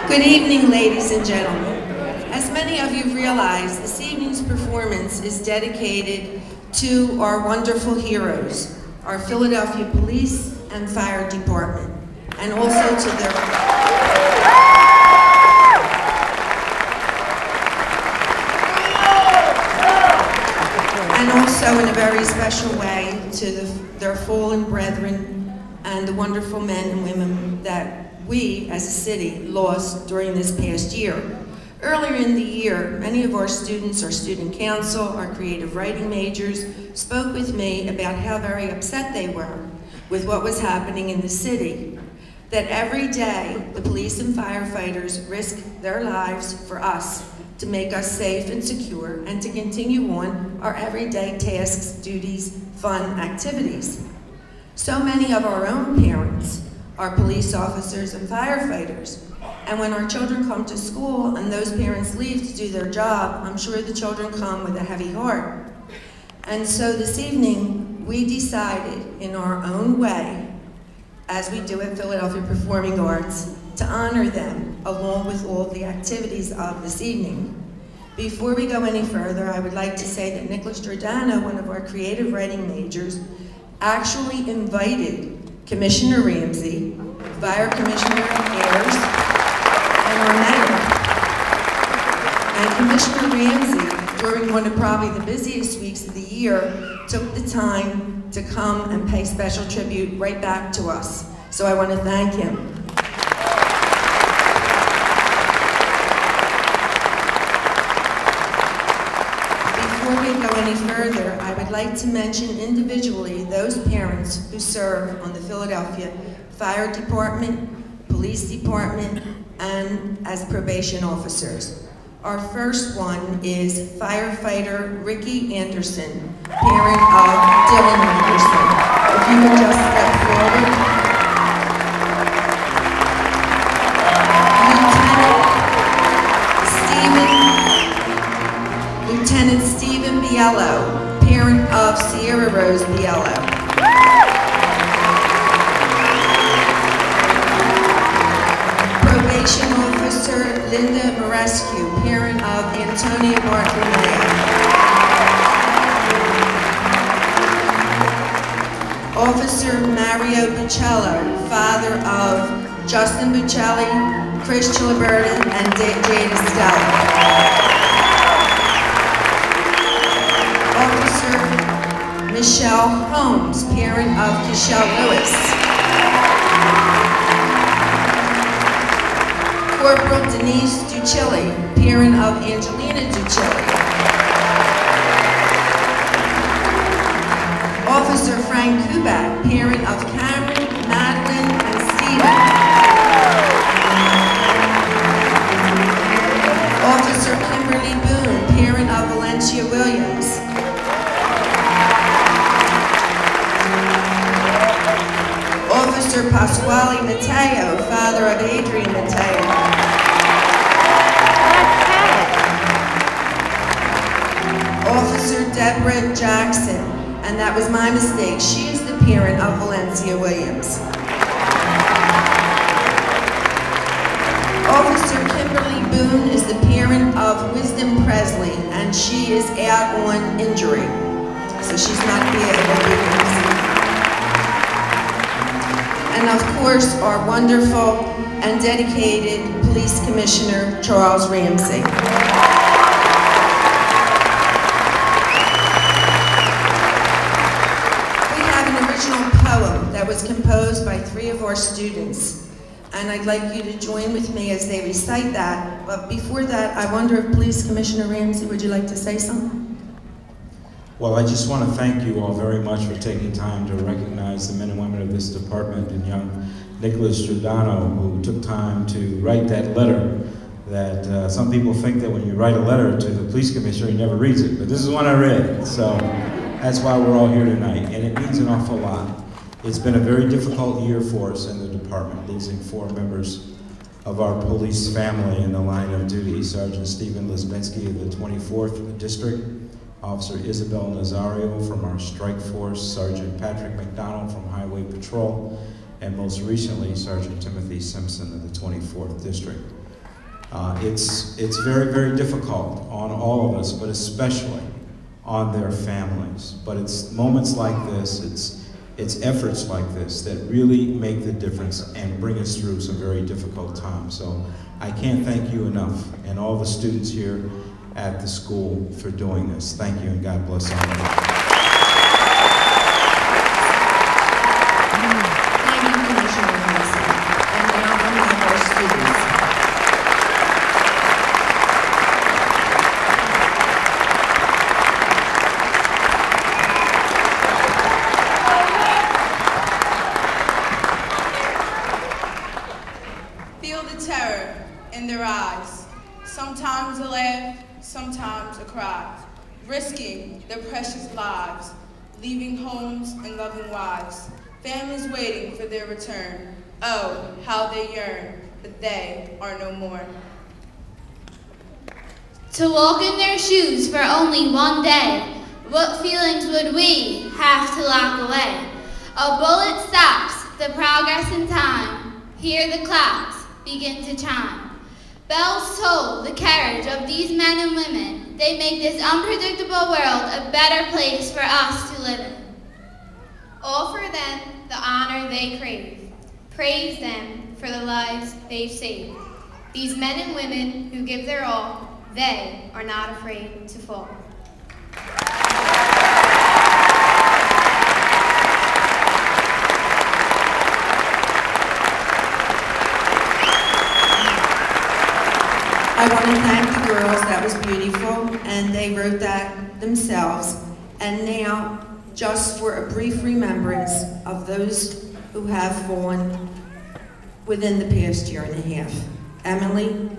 Good evening, ladies and gentlemen. As many of you realize, this evening's performance is dedicated to our wonderful heroes, our Philadelphia Police and Fire Department, and also to their in a very special way to their fallen brethren and the wonderful men and women that we as a city lost during this past year. Earlier in the year, many of our students, our student council, our creative writing majors spoke with me about how very upset they were with what was happening in the city. That every day the police and firefighters risk their lives for us to make us safe and secure and to continue on our everyday tasks, duties, fun activities. So many of our own parents are police officers and firefighters. And when our children come to school and those parents leave to do their job, I'm sure the children come with a heavy heart. And so this evening, we decided in our own way, as we do at Philadelphia Performing Arts, to honor them along with all the activities of this evening. Before we go any further, I would like to say that Nicholas Giordano, one of our creative writing majors, actually invited Commissioner Ramsey, Fire Commissioner Ayers, and our mayor. And Commissioner Ramsey, during one of probably the busiest weeks of the year, took the time to come and pay special tribute right back to us. So I want to thank him. Before we go any further, I would like to mention individually those parents who serve on the Philadelphia Fire Department, Police Department, and as probation officers. Our first one is firefighter Ricky Anderson, parent of Dylan Anderson. If you would just step forward. Lieutenant Stephen Biello, parent of Sierra Rose Biello. Probation Officer Linda Marescu, parent of Antonia Bartolomeo. Officer Mario Buccello, father of Justin Buccelli, Chris Chiliberti, and Jade Estella. Officer Michelle Holmes, parent of Michelle Lewis. Corporal Denise Ducilli, parent of Angelina Ducilli. Officer Frank Kubat, parent of Cameron, Madeline, and Stephen. Officer Kimberly Boone, parent of Valencia Williams. Officer Pasquale Matteo, father of Adrian Matteo. Officer Deborah Jackson, and that was my mistake. She is the parent of Valencia Williams. Officer Kimberly Boone is the parent of Wisdom Presley, and she is out on injury, so she's not here to be here. And of course, our wonderful and dedicated Police Commissioner, Charles Ramsey. We have an original poem that was composed by 3 of our students, and I'd like you to join with me as they recite that. But before that, I wonder if Police Commissioner Ramsey, would you like to say something? Well, I just want to thank you all very much for taking time to recognize the men and women of this department and young Nicholas Giordano, who took time to write that letter that some people think that when you write a letter to the police commissioner, he never reads it, but this is one I read, so that's why we're all here tonight, and it means an awful lot. It's been a very difficult year for us in the department, losing 4 members of our police family in the line of duty. Sergeant Stephen Lisbinski of the 24th District, Officer Isabel Nazario from our strike force, Sergeant Patrick McDonald from Highway Patrol, and most recently, Sergeant Timothy Simpson of the 24th District. It's very, very difficult on all of us, but especially on their families. But it's moments like this, it's efforts like this that really make the difference and bring us through some very difficult times. So I can't thank you enough, and all the students here at the school for doing this. Thank you, and God bless all of you. Thank you, Commissioner Ramsey. And now we have our students. Feel the terror in their eyes, sometimes a laugh, sometimes a cry, risking their precious lives, leaving homes and loving wives, families waiting for their return. Oh, how they yearn, but they are no more. To walk in their shoes for only one day, what feelings would we have to lock away? A bullet stops the progress in time. Hear the clocks begin to chime. Bells toll the carriage of these men and women. They make this unpredictable world a better place for us to live in. Offer them the honor they crave. Praise them for the lives they've saved. These men and women who give their all, they are not afraid to fall. I want to thank the girls. That was beautiful, and they wrote that themselves. And now, just for a brief remembrance of those who have fallen within the past year and a half. Emily,